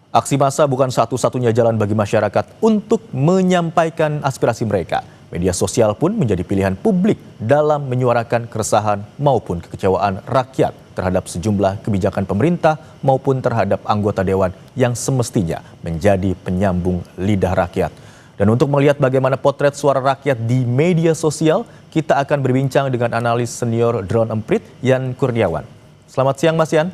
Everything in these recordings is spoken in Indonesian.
Aksi massa bukan satu-satunya jalan bagi masyarakat untuk menyampaikan aspirasi mereka. Media sosial pun menjadi pilihan publik dalam menyuarakan keresahan maupun kekecewaan rakyat terhadap sejumlah kebijakan pemerintah maupun terhadap anggota dewan yang semestinya menjadi penyambung lidah rakyat. Dan untuk melihat bagaimana potret suara rakyat di media sosial, kita akan berbincang dengan analis senior Drone Emprit, Yan Kurniawan. Selamat siang, Mas Yan.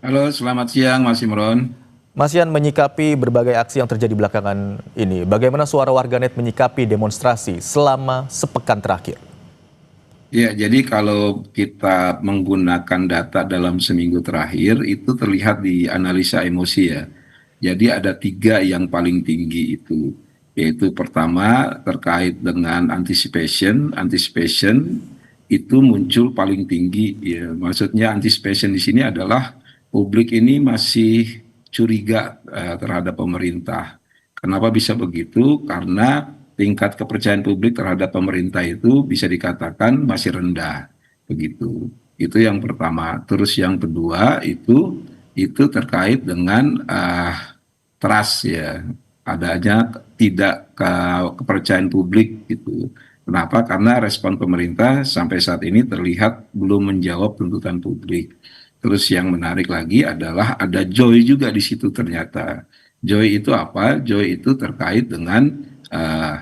Halo, selamat siang Mas Imron. Mas Yan, menyikapi berbagai aksi yang terjadi belakangan ini, bagaimana suara warganet menyikapi demonstrasi selama sepekan terakhir? Ya, jadi kalau kita menggunakan data dalam seminggu terakhir, itu terlihat di analisa emosi ya. Jadi ada tiga yang paling tinggi itu, yaitu pertama terkait dengan anticipation. Anticipation itu muncul paling tinggi ya. Maksudnya anticipation di sini adalah publik ini masih curiga terhadap pemerintah. Kenapa bisa begitu? Karena tingkat kepercayaan publik terhadap pemerintah itu bisa dikatakan masih rendah, begitu. Itu yang pertama. Terus yang kedua itu terkait dengan trust ya, adanya tidak kepercayaan publik gitu. Kenapa? Karena respon pemerintah sampai saat ini terlihat belum menjawab tuntutan publik. Terus yang menarik lagi adalah ada joy juga di situ ternyata. Joy itu apa? Joy itu terkait dengan uh,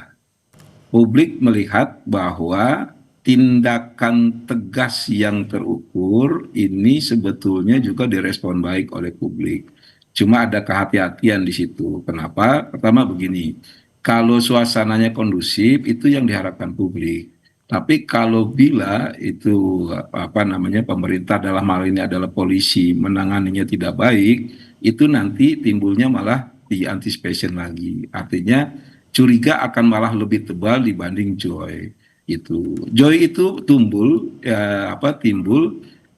publik melihat bahwa tindakan tegas yang terukur ini sebetulnya juga direspon baik oleh publik. Cuma ada kehati-hatian di situ. Kenapa? Pertama begini, kalau suasananya kondusif itu yang diharapkan publik. Tapi kalau bila itu apa namanya pemerintah dalam hal ini adalah polisi menanganinya tidak baik, itu nanti timbulnya malah di anticipation lagi. Artinya curiga akan malah lebih tebal dibanding joy. Itu joy itu timbul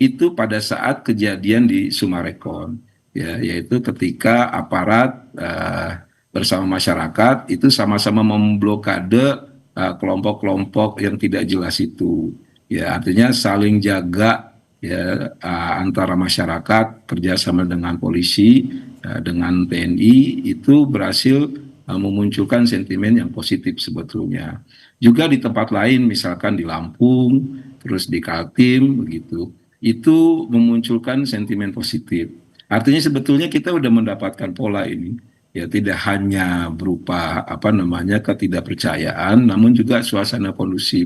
itu pada saat kejadian di Sumarekon ya, yaitu ketika aparat bersama masyarakat itu sama-sama memblokade kelompok-kelompok yang tidak jelas itu ya, artinya saling jaga ya, antara masyarakat kerjasama dengan polisi dengan TNI itu berhasil memunculkan sentimen yang positif sebetulnya. Juga di tempat lain misalkan di Lampung, terus di Kaltim begitu, itu memunculkan sentimen positif. Artinya sebetulnya kita sudah mendapatkan pola ini. Ya tidak hanya berupa apa namanya ketidakpercayaan, namun juga suasana kondusif.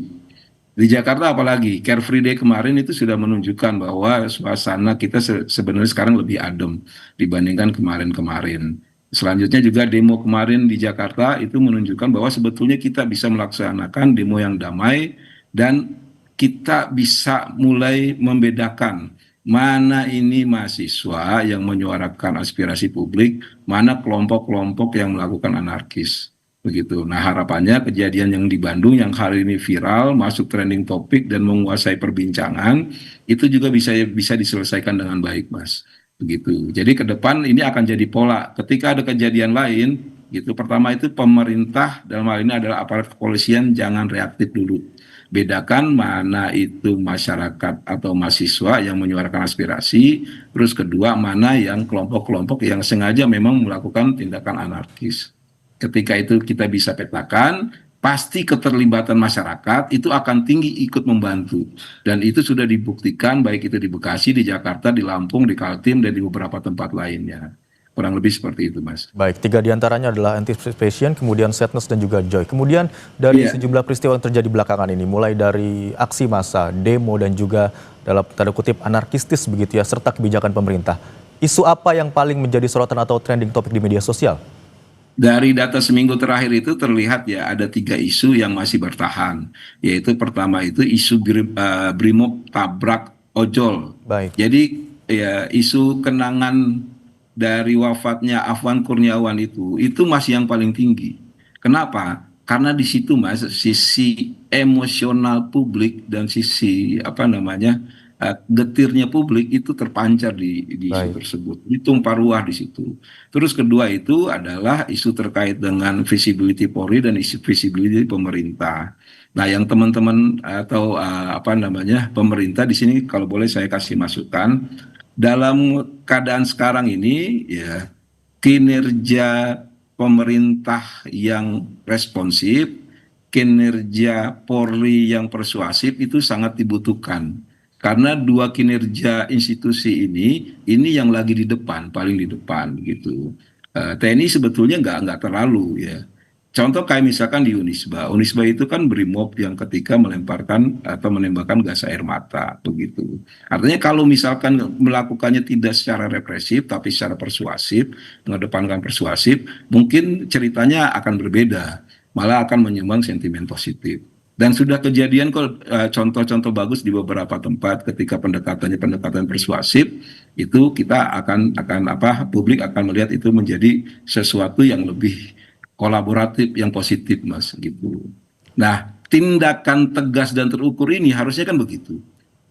Di Jakarta apalagi, Car Free Day kemarin itu sudah menunjukkan bahwa suasana kita sebenarnya sekarang lebih adem dibandingkan kemarin-kemarin. Selanjutnya juga demo kemarin di Jakarta itu menunjukkan bahwa sebetulnya kita bisa melaksanakan demo yang damai dan kita bisa mulai membedakan mana ini mahasiswa yang menyuarakan aspirasi publik, mana kelompok-kelompok yang melakukan anarkis. Begitu. Nah harapannya kejadian yang di Bandung yang hari ini viral, masuk trending topik dan menguasai perbincangan, itu juga bisa diselesaikan dengan baik, Mas. Begitu. Jadi ke depan ini akan jadi pola. Ketika ada kejadian lain, gitu. Pertama itu pemerintah dalam hal ini adalah aparat kepolisian jangan reaktif dulu. Bedakan mana itu masyarakat atau mahasiswa yang menyuarakan aspirasi, terus kedua mana yang kelompok-kelompok yang sengaja memang melakukan tindakan anarkis. Ketika itu kita bisa petakan, pasti keterlibatan masyarakat itu akan tinggi ikut membantu. Dan itu sudah dibuktikan baik itu di Bekasi, di Jakarta, di Lampung, di Kaltim, dan di beberapa tempat lainnya. Kurang lebih seperti itu, Mas. Baik, tiga diantaranya adalah anticipation, kemudian sadness, dan juga joy. Kemudian dari sejumlah peristiwa yang terjadi belakangan ini, mulai dari aksi massa, demo, dan juga dalam tanda kutip anarkistis begitu ya, serta kebijakan pemerintah. Isu apa yang paling menjadi sorotan atau trending topik di media sosial? Dari data seminggu terakhir itu terlihat ya ada tiga isu yang masih bertahan, yaitu pertama itu isu Brimob tabrak ojol. Baik. Jadi ya isu kenangan dari wafatnya Afwan Kurniawan itu masih yang paling tinggi. Kenapa? Karena di situ Mas sisi emosional publik dan sisi apa namanya getirnya publik itu terpancar di isu Baik. tersebut. Itu tumpah ruah di situ. Terus kedua itu adalah isu terkait dengan visibility Polri dan isu visibility pemerintah. Nah, yang teman-teman atau apa namanya pemerintah di sini kalau boleh saya kasih masukan dalam keadaan sekarang ini ya kinerja pemerintah yang responsif, kinerja Polri yang persuasif itu sangat dibutuhkan. Karena dua kinerja institusi ini yang lagi di depan, paling di depan gitu. TNI sebetulnya nggak terlalu ya. Contoh kayak misalkan di Unisba. Unisba itu kan BRIMOB yang ketika melemparkan atau menembakkan gas air mata begitu. Artinya kalau misalkan melakukannya tidak secara represif tapi secara persuasif, mengedepankan persuasif, mungkin ceritanya akan berbeda, malah akan menyumbang sentimen positif. Dan sudah kejadian kok contoh-contoh bagus di beberapa tempat ketika pendekatannya pendekatan persuasif itu kita akan apa publik akan melihat itu menjadi sesuatu yang lebih kolaboratif yang positif Mas gitu. Nah, tindakan tegas dan terukur ini harusnya kan begitu.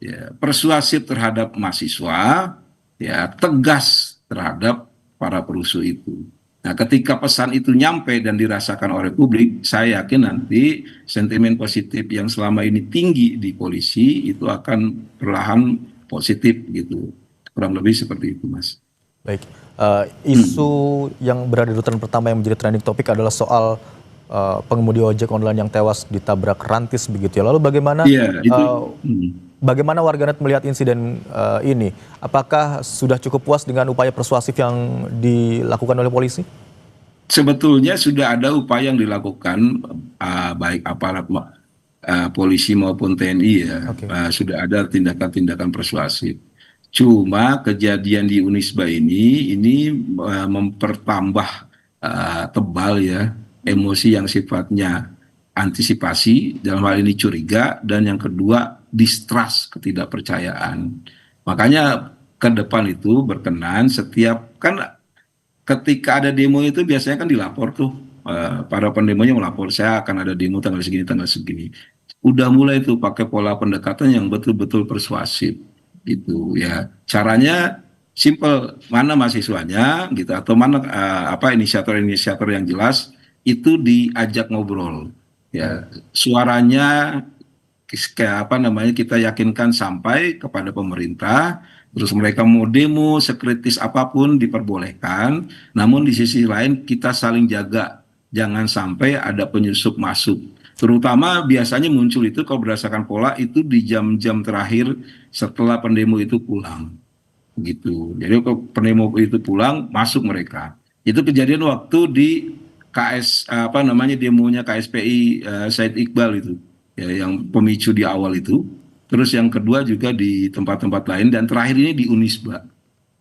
Ya, persuasif terhadap mahasiswa, ya tegas terhadap para perusuh itu. Nah, ketika pesan itu nyampe dan dirasakan oleh publik, saya yakin nanti sentimen positif yang selama ini tinggi di polisi itu akan perlahan positif gitu. Kurang lebih seperti itu, Mas. Baik, isu yang berada di urutan pertama yang menjadi trending topik adalah soal pengemudi ojek online yang tewas ditabrak rantis begitu ya. Lalu bagaimana Iya, itu. bagaimana warganet melihat insiden ini? Apakah sudah cukup puas dengan upaya persuasif yang dilakukan oleh polisi? Sebetulnya sudah ada upaya yang dilakukan baik aparat polisi maupun TNI ya, Oke. sudah ada tindakan-tindakan persuasif. Cuma kejadian di Unisba ini mempertambah tebal ya emosi yang sifatnya antisipasi, dalam hal ini curiga, dan yang kedua distrust, ketidakpercayaan. Makanya ke depan itu berkenan setiap kan ketika ada demo itu biasanya kan dilapor tuh, para pendemonya melapor saya akan ada demo tanggal segini udah mulai tuh pakai pola pendekatan yang betul-betul persuasif gitu ya. Caranya simple, mana mahasiswanya gitu atau mana apa inisiator-inisiator yang jelas itu diajak ngobrol ya, suaranya kayak apa namanya kita yakinkan sampai kepada pemerintah, terus mereka mau demo sekritis apapun diperbolehkan, namun di sisi lain kita saling jaga jangan sampai ada penyusup masuk. Terutama biasanya muncul itu kalau berdasarkan pola itu di jam-jam terakhir setelah pendemo itu pulang gitu. Jadi kalau pendemo itu pulang masuk mereka. Itu kejadian waktu di KS apa namanya demonya KSPI Said Iqbal itu ya, yang pemicu di awal itu. Terus yang kedua juga di tempat-tempat lain dan terakhir ini di Unisba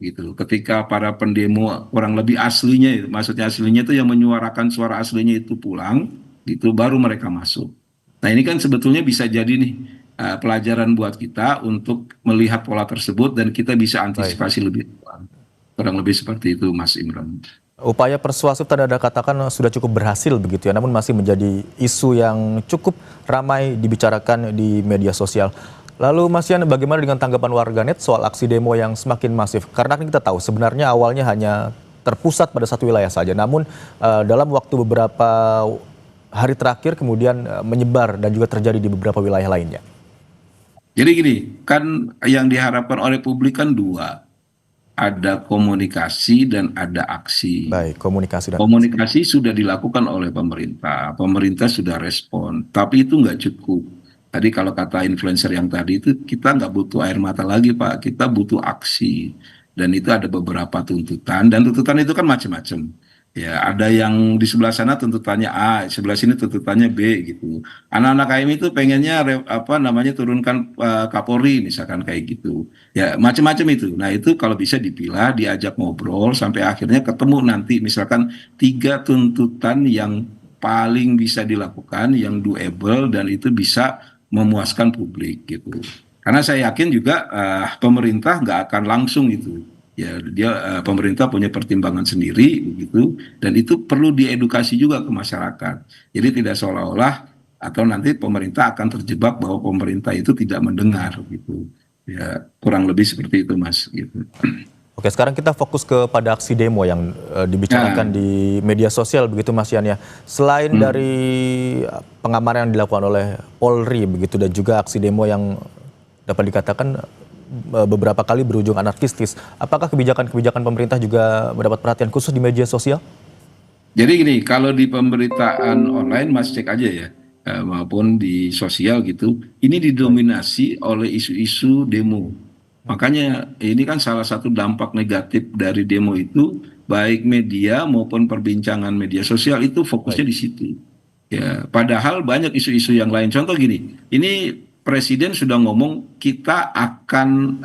gitu. Ketika para pendemo kurang lebih aslinya, maksudnya aslinya itu yang menyuarakan suara aslinya itu pulang, gitu baru mereka masuk. Nah ini kan sebetulnya bisa jadi nih pelajaran buat kita untuk melihat pola tersebut dan kita bisa Baik. antisipasi lebih awal. Kurang lebih seperti itu, Mas Imran. Upaya persuasif tadi Anda katakan sudah cukup berhasil begitu ya, namun masih menjadi isu yang cukup ramai dibicarakan di media sosial. Lalu Mas Yan, bagaimana dengan tanggapan warganet soal aksi demo yang semakin masif? Karena kan kita tahu sebenarnya awalnya hanya terpusat pada satu wilayah saja, namun dalam waktu beberapa hari terakhir kemudian menyebar dan juga terjadi di beberapa wilayah lainnya. Jadi gini, kan yang diharapkan oleh publik kan dua, ada komunikasi dan ada aksi. Baik, komunikasi dan aksi. Komunikasi sudah dilakukan oleh pemerintah sudah respon, tapi itu nggak cukup. Tadi kalau kata influencer yang tadi itu kita nggak butuh air mata lagi Pak, kita butuh aksi. Dan itu ada beberapa tuntutan, dan tuntutan itu kan macam-macam. Ya, ada yang di sebelah sana tuntutannya A, sebelah sini tuntutannya B gitu. Anak-anak KM itu pengennya apa namanya turunkan Kapolri misalkan kayak gitu. Ya, macam-macam itu. Nah, itu kalau bisa dipilah, diajak ngobrol sampai akhirnya ketemu nanti misalkan 3 tuntutan yang paling bisa dilakukan, yang doable dan itu bisa memuaskan publik gitu. Karena saya yakin juga pemerintah nggak akan langsung itu. Ya, dia pemerintah punya pertimbangan sendiri begitu dan itu perlu diedukasi juga ke masyarakat. Jadi tidak seolah-olah atau nanti pemerintah akan terjebak bahwa pemerintah itu tidak mendengar gitu. Ya, kurang lebih seperti itu Mas gitu. Oke, sekarang kita fokus kepada aksi demo yang dibicarakan di media sosial begitu Mas Yan ya. Selain dari pengamanan yang dilakukan oleh Polri begitu dan juga aksi demo yang dapat dikatakan beberapa kali berujung anarkistis. Apakah kebijakan-kebijakan pemerintah juga mendapat perhatian khusus di media sosial? Jadi gini, kalau di pemberitaan online Mas cek aja ya, maupun di sosial gitu, ini Baik. didominasi oleh isu-isu demo. Makanya ini kan salah satu dampak negatif dari demo itu, baik media maupun perbincangan media sosial itu Baik. fokusnya di situ. Ya, padahal banyak isu-isu yang lain. Contoh gini, ini Presiden sudah ngomong kita akan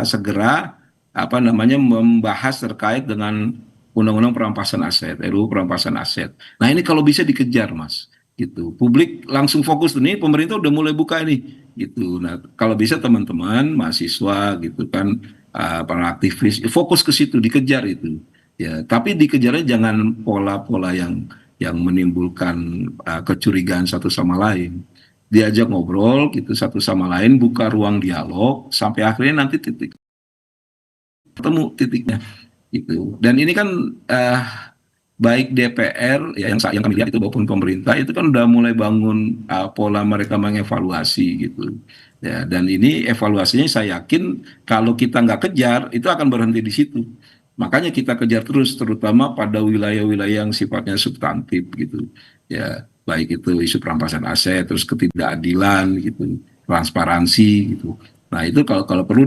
segera apa namanya membahas terkait dengan undang-undang perampasan aset, RUU perampasan aset. Nah ini kalau bisa dikejar, Mas, gitu. Publik langsung fokus nih, pemerintah udah mulai buka nih, gitu. Nah kalau bisa teman-teman mahasiswa gitu kan, para aktivis fokus ke situ, dikejar itu. Ya, tapi dikejarnya jangan pola-pola yang menimbulkan kecurigaan satu sama lain. Diajak ngobrol gitu satu sama lain, buka ruang dialog sampai akhirnya nanti titik ketemu titiknya gitu. Dan ini kan eh, baik DPR ya yang kami lihat itu maupun pemerintah itu kan udah mulai bangun pola mereka mengevaluasi gitu. Ya, dan ini evaluasinya saya yakin kalau kita nggak kejar itu akan berhenti di situ. Makanya kita kejar terus terutama pada wilayah-wilayah yang sifatnya substantif gitu. Ya, baik itu isu perampasan aset, terus ketidakadilan gitu, transparansi gitu. Nah, itu kalau perlu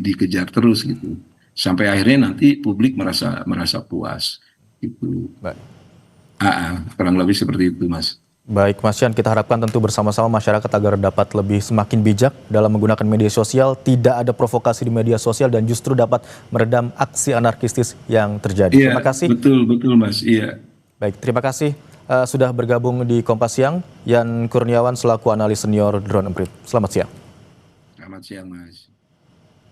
dikejar terus gitu. Sampai akhirnya nanti publik merasa puas gitu. Baik. Kurang lebih seperti itu, Mas. Baik, Mas Yan, kita harapkan tentu bersama-sama masyarakat agar dapat lebih semakin bijak dalam menggunakan media sosial, tidak ada provokasi di media sosial dan justru dapat meredam aksi anarkistis yang terjadi. Iya, Terima kasih. betul, Mas. Iya. Baik, terima kasih sudah bergabung di Kompas Siang, Yan Kurniawan selaku analis senior Drone Emprit. Selamat siang. Selamat siang, Mas.